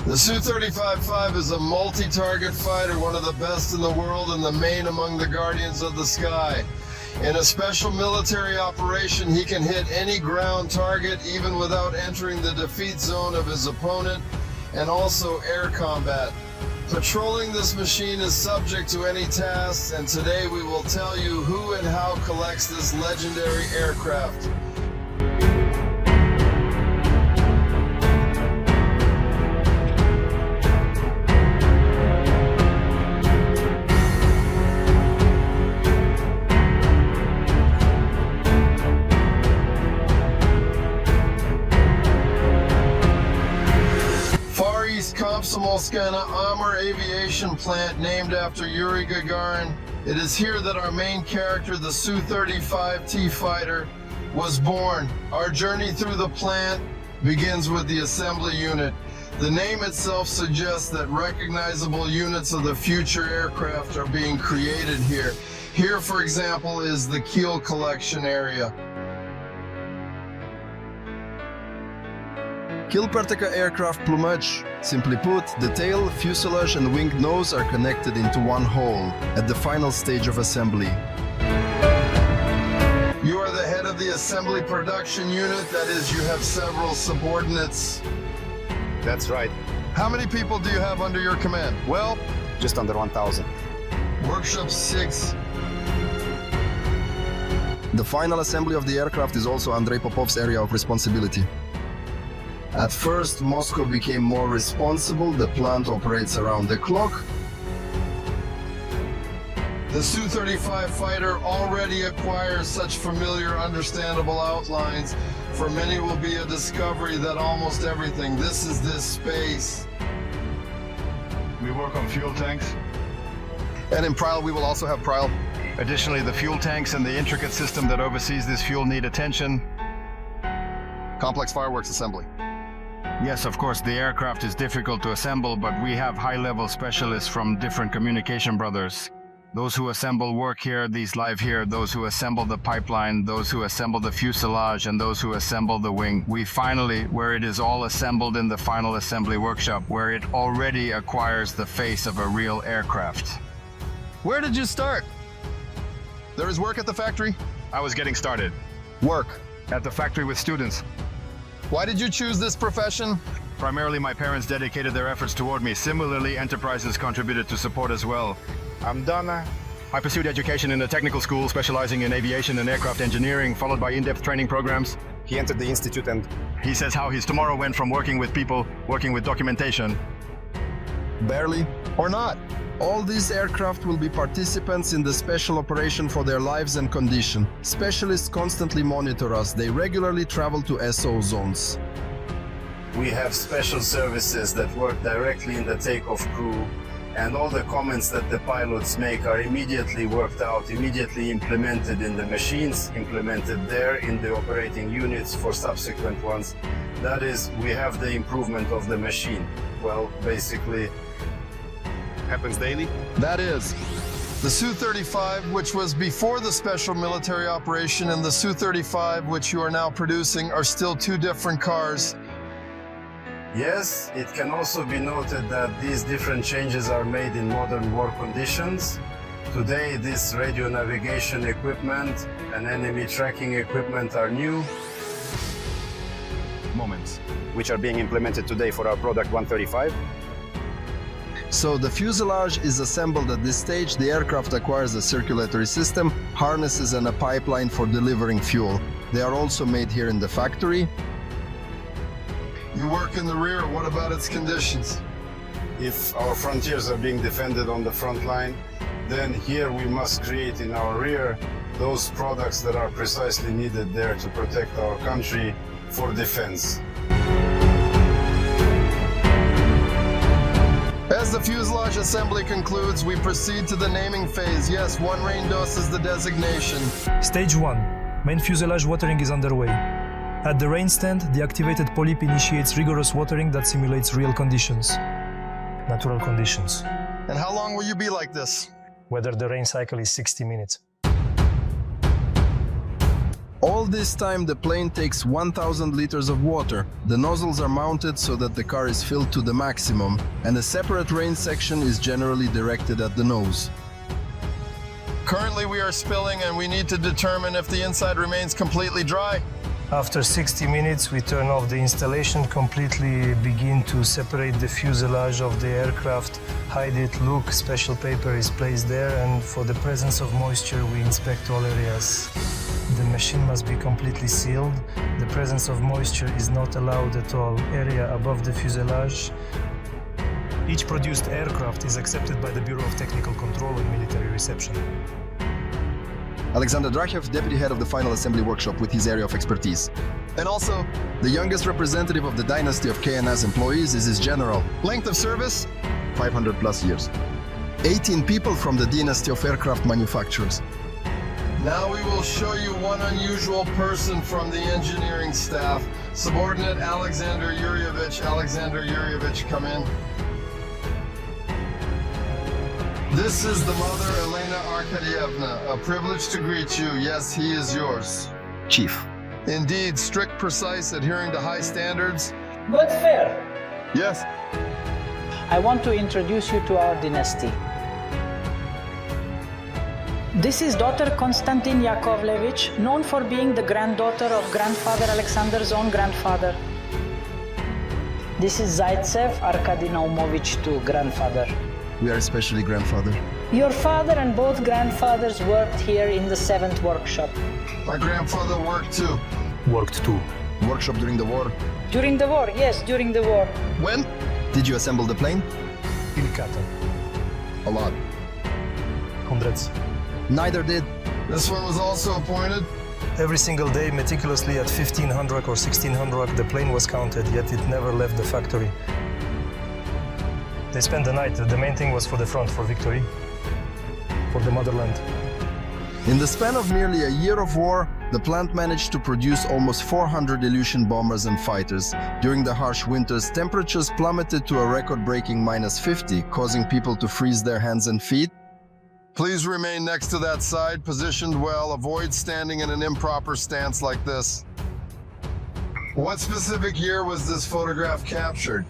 The Su-35 is a multi-target fighter, one of the best in the world and the main among the guardians of the sky. In a special military operation, he can hit any ground target even without entering the defeat zone of his opponent, and also air combat. Patrolling this machine is subject to any tasks, and today we will tell you who and how collects this legendary aircraft. Komsomolskaya Amur Aviation plant named after Yuri Gagarin. It is here that our main character, the Su-35 fighter, was born. Our journey through the plant begins with the assembly unit. The name itself suggests that recognizable units of the future aircraft are being created here. Here, for example, is the keel collection area. Kilperteka aircraft plumage. Simply put, the tail, fuselage and winged nose are connected into one whole at the final stage of assembly. You are the head of the assembly production unit, that is, you have several subordinates. That's right. How many people do you have under your command? Well, just under 1,000. Workshop 6. The final assembly of the aircraft is also Andrei Popov's area of responsibility. At first, Moscow became more responsible. The plant operates around the clock. The Su-35 fighter already acquires such familiar, understandable outlines. For many will be a discovery that almost everything, this is this space. We work on fuel tanks. And in Prile, we will also have Prile. Additionally, the fuel tanks and the intricate system that oversees this fuel need attention. Complex fireworks assembly. Yes, of course, the aircraft is difficult to assemble, but we have high-level specialists from different communication brothers. Those who assemble work here, these live here, those who assemble the pipeline, those who assemble the fuselage, and those who assemble the wing. We finally, where it is all assembled in the final assembly workshop, where it already acquires the face of a real aircraft. Where did you start? There is work at the factory? I was getting started. Work. At the factory with students. Why did you choose this profession? Primarily, my parents dedicated their efforts toward me. Similarly, enterprises contributed to support as well. I'm Donna. I pursued education in a technical school specializing in aviation and aircraft engineering, followed by in-depth training programs. He entered the institute and He says how his tomorrow went from working with people, working with documentation. Barely or not. All these aircraft will be participants in the special operation for their lives and condition. Specialists constantly monitor us. They regularly travel to SO zones. We have special services that work directly in the takeoff crew, and all the comments that the pilots make are immediately worked out, immediately implemented in the machines, implemented there in the operating units for subsequent ones. That is, we have the improvement of the machine. Well, basically, happens daily. That is, the Su-35, which was before the special military operation, and the Su-35, which you are now producing, are still two different cars. yes, it can also be noted that these different changes are made in modern war conditions. Today, this radio navigation equipment and enemy tracking equipment are new. Moments. Which are being implemented today for our product 135. So the fuselage is assembled at this stage. The aircraft acquires a circulatory system, harnesses and a pipeline for delivering fuel. They are also made here in the factory. You work in the rear, what about its conditions? If our frontiers are being defended on the front line, then here we must create in our rear those products that are precisely needed there to protect our country for defense. As the fuselage assembly concludes, we proceed to the naming phase. Yes, one rain dose is the designation. Stage 1. Main fuselage watering is underway. At the rain stand, the activated polyp initiates rigorous watering that simulates real conditions. Natural conditions. And how long will you be like this? Whether the rain cycle is 60 minutes. All All this time, the plane takes 1,000 liters of water. The nozzles are mounted so that the car is filled to the maximum, and a separate rain section is generally directed at the nose. Currently we are spilling and we need to determine if the inside remains completely dry. After 60 minutes, we turn off the installation, completely begin to separate the fuselage of the aircraft, hide it, look, special paper is placed there, and for the presence of moisture, we inspect all areas. The machine must be completely sealed. The presence of moisture is not allowed at all. Area above the fuselage. Each produced aircraft is accepted by the Bureau of Technical Control and Military Reception. Alexander Drachev, deputy head of the final assembly workshop with his area of expertise. And also, the youngest representative of the dynasty of KNS employees is his general. Length of service? 500 plus years. 18 people from the dynasty of aircraft manufacturers. Now we will show you one unusual person from the engineering staff. Subordinate Alexander Yuryevich. Alexander Yuryevich, come in. This is the mother, Elena Arkadyevna. A privilege to greet you. Yes, he is yours. Chief. Indeed, strict, precise, adhering to high standards. But fair. Yes. I want to introduce you to our dynasty. This is daughter Konstantin Yakovlevich, known for being the granddaughter of grandfather Alexander's own grandfather. This is Zaitsev Arkady Naumovich II, grandfather. We are especially grandfather. Your father and both grandfathers worked here in the 7th workshop. My grandfather worked too. Worked too. Workshop during the war. During the war, yes, during the war. When did you assemble the plane? Ilkata. A lot. Hundreds. Neither did. This one was also appointed. Every single day, meticulously at 1500 or 1600, the plane was counted, yet it never left the factory. They spent the night. The main thing was for the front, for victory, for the motherland. In the span of nearly a year of war, the plant managed to produce almost 400 Ilyushin bombers and fighters. During the harsh winters, temperatures plummeted to a record-breaking -50, causing people to freeze their hands and feet. Please remain next to that side, positioned well. Avoid standing in an improper stance like this. What specific year was this photograph captured?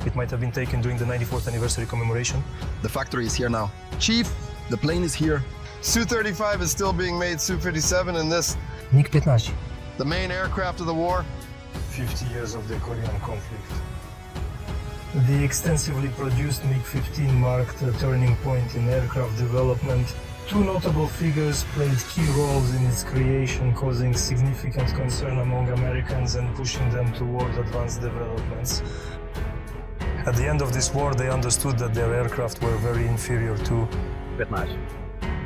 It might have been taken during the 94th anniversary commemoration. The factory is here now. Chief, the plane is here. Su-35 is still being made. Su-57 and this, MiG-15. the main aircraft of the war. 50 years of the Korean conflict. The extensively produced MiG-15 marked a turning point in aircraft development. Two notable figures played key roles in its creation, causing significant concern among Americans and pushing them toward advanced developments. At the end of this war, they understood that their aircraft were very inferior to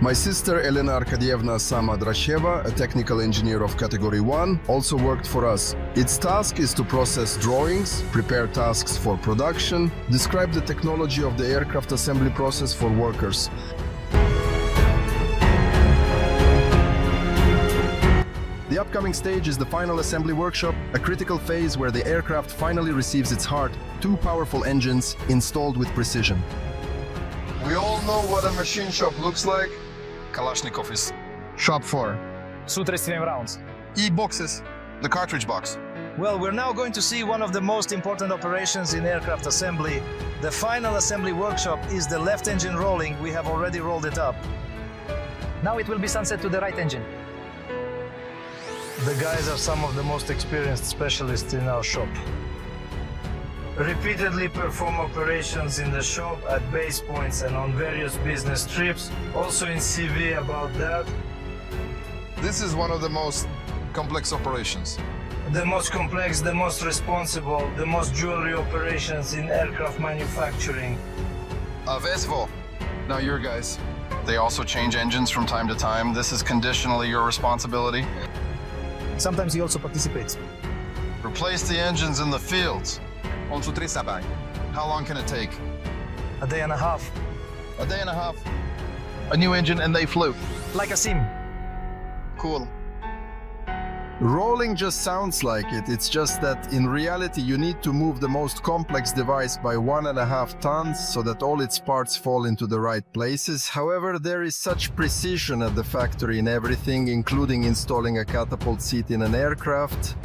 My sister Elena Arkadyevna Sama Drasheva, a technical engineer of Category 1, also worked for us. Its task is to process drawings, prepare tasks for production, describe the technology of the aircraft assembly process for workers. The upcoming stage is the final assembly workshop, a critical phase where the aircraft finally receives its heart, two powerful engines installed with precision. We all know what a machine shop looks like. Kalashnikov is Shop 4. Su-35 rounds. E-boxes, the cartridge box. Well, we're now going to see one of the most important operations in aircraft assembly. The final assembly workshop is the left engine rolling. We have already rolled it up. Now it will be sunset to the right engine. The guys are some of the most experienced specialists in our shop. Repeatedly perform operations in the shop at base points and on various business trips. Also in CV about that. This is one of the most complex operations. The most complex, the most responsible, the most jewelry operations in aircraft manufacturing. Vesvo. Now your guys. They also change engines from time to time. This is conditionally your responsibility. Sometimes he also participates. Replace the engines in the fields. On Su-35. How long can it take? A day and a half. A day and a half. A new engine and they flew. Like a sim. Cool. Rolling just sounds like it. It's just that in reality you need to move the most complex device by 1.5 tons so that all its parts fall into the right places. However, there is such precision at the factory in everything, including installing a catapult seat in an aircraft.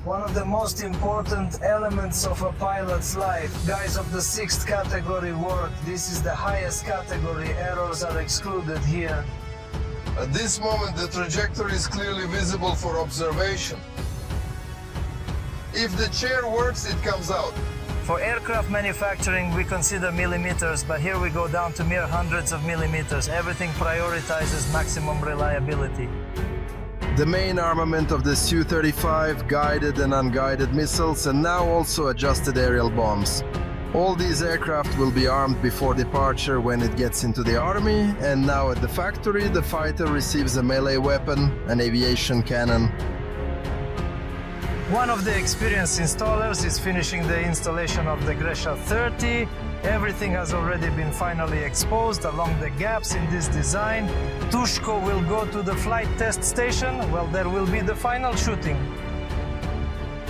One of the most important elements of a pilot's life. Guys of the 6th category work. This is the highest category. Errors are excluded here. At this moment, the trajectory is clearly visible for observation. If the chair works, it comes out. For aircraft manufacturing, we consider millimeters, but here we go down to mere hundreds of millimeters. Everything prioritizes maximum reliability. The main armament of the Su-35, guided and unguided missiles, and now also adjusted aerial bombs. All these aircraft will be armed before departure when it gets into the army, and now at the factory the fighter receives a melee weapon, an aviation cannon. One of the experienced installers is finishing the installation of the Gresha 30. Everything has already been finally exposed along the gaps in this design. Tushko will go to the flight test station. Well, there will be the final shooting.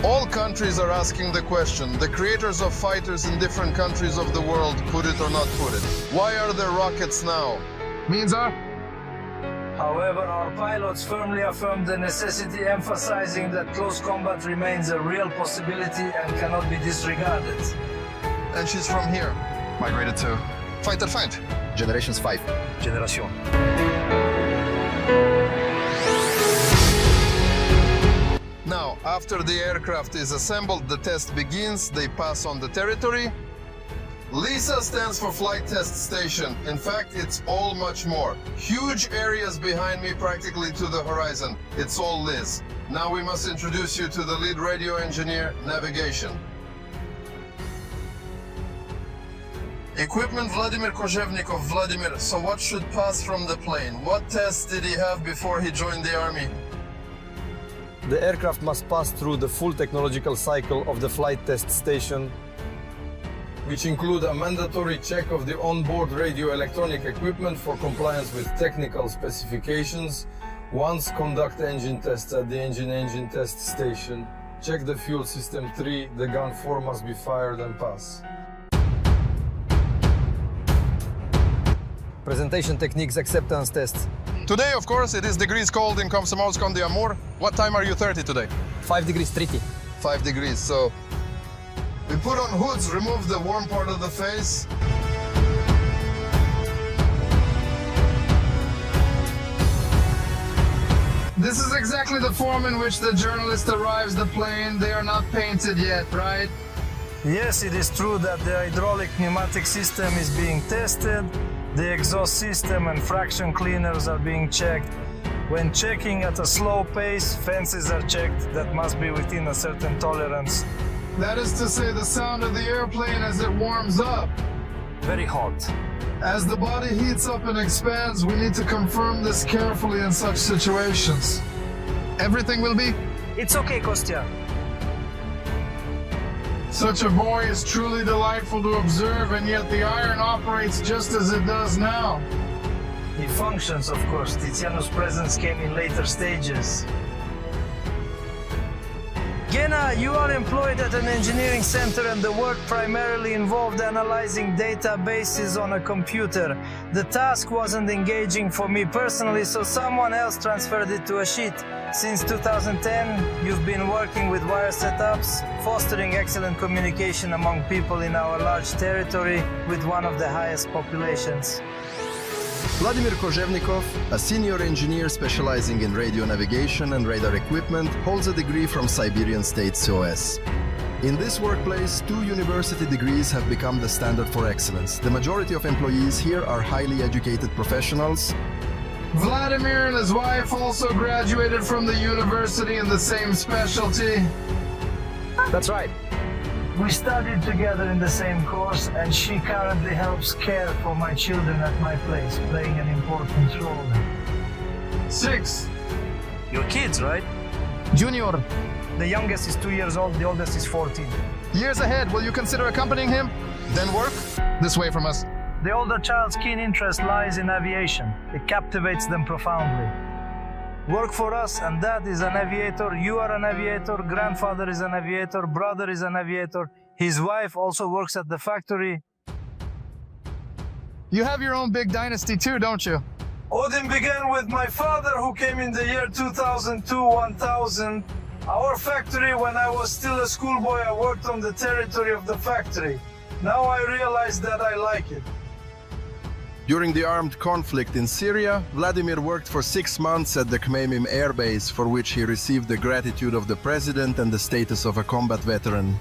All countries are asking the question. The creators of fighters in different countries of the world, put it or not put it. Why are there rockets now? However, our pilots firmly affirm the necessity, emphasizing that close combat remains a real possibility and cannot be disregarded. And she's from here. Migrated to Fighter Fight. Generations 5. Generation. Now, after the aircraft is assembled, the test begins. They pass on the territory. LISA stands for Flight Test Station. In fact, it's all much more. Huge areas behind me practically to the horizon. It's all Liz. Now we must introduce you to the lead radio engineer, navigation. Equipment, Vladimir Kozhevnikov. Vladimir, so what should pass from the plane? What tests did he have before he joined the army? The aircraft must pass through the full technological cycle of the flight test station, which include a mandatory check of the onboard radio electronic equipment for compliance with technical specifications. Once conduct engine tests at the engine test station. Check the fuel system 3, the gun 4 must be fired and pass. presentation techniques acceptance tests. Today, of course, it is degrees cold in Komsomolsk-on-the-Amur. What time are you 30 today? 5 degrees 30. 5 degrees, so we put on hoods, remove the warm part of the face. This is exactly the form in which the journalist arrives the plane. They are not painted yet, right? Yes, it is true that the hydraulic pneumatic system is being tested. The exhaust system and fraction cleaners are being checked. When checking at a slow pace, fences are checked that must be within a certain tolerance. That is to say, the sound of the airplane as it warms up. Very hot. As the body heats up and expands, we need to confirm this carefully in such situations. Everything will be? It's okay, Kostya. Such a boy is truly delightful to observe, and yet the iron operates just as it does now. It functions, of course. Tiziano's presence came in later stages. Gena, you are employed at an engineering center and the work primarily involved analyzing databases on a computer. The task wasn't engaging for me personally, so someone else transferred it to a sheet. Since 2010, you've been working with wire setups, fostering excellent communication among people in our large territory with one of the highest populations. Vladimir Kozhevnikov, a senior engineer specializing in radio navigation and radar equipment, holds a degree from Siberian State SOS. In this workplace, 2 university degrees have become the standard for excellence. The majority of employees here are highly educated professionals. Vladimir and his wife also graduated from the university in the same specialty. That's right. We studied together in the same course, and she currently helps care for my children at my place, playing an important role. 6. Your kids, right? Junior, The youngest is 2 years old, the oldest is 14. years ahead, will you consider accompanying him? Then work this way from us. The older child's keen interest lies in aviation. It captivates them profoundly. work for us, and dad is an aviator, you are an aviator, grandfather is an aviator, brother is an aviator, his wife also works at the factory. You have your own big dynasty too, don't you? Odin began with my father, who came in the year 2002-1000. Our factory, when I was still a schoolboy, I worked on the territory of the factory. Now I realize that I like it. During the armed conflict in Syria, Vladimir worked for 6 months at the Khmeimim air base, for which he received the gratitude of the president and the status of a combat veteran.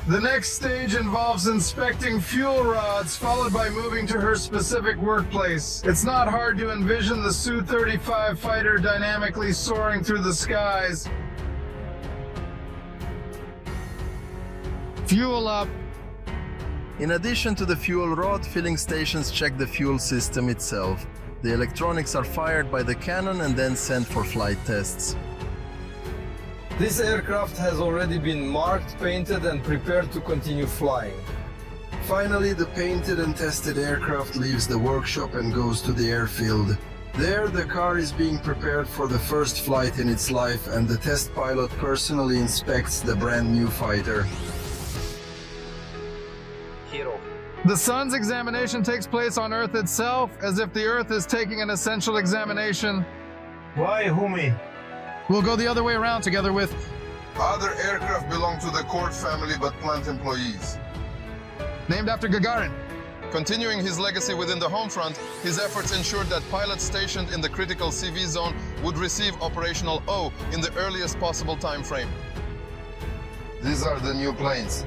The next stage involves inspecting fuel rods, followed by moving to her specific workplace. It's not hard to envision the Su-35 fighter dynamically soaring through the skies. Fuel up. In addition to the fuel rod, filling stations check the fuel system itself. The electronics are fired by the cannon and then sent for flight tests. This aircraft has already been marked, painted and prepared to continue flying. Finally, the painted and tested aircraft leaves the workshop and goes to the airfield. There, the car is being prepared for the first flight in its life, and the test pilot personally inspects the brand new fighter. The sun's examination takes place on Earth itself, as if the Earth is taking an essential examination. Why, Humi? We'll go the other way around together with... Other aircraft belong to the Court family, but plant employees. Named after Gagarin. Continuing his legacy within the home front, his efforts ensured that pilots stationed in the critical CV zone would receive operational O in the earliest possible time frame. These are the new planes.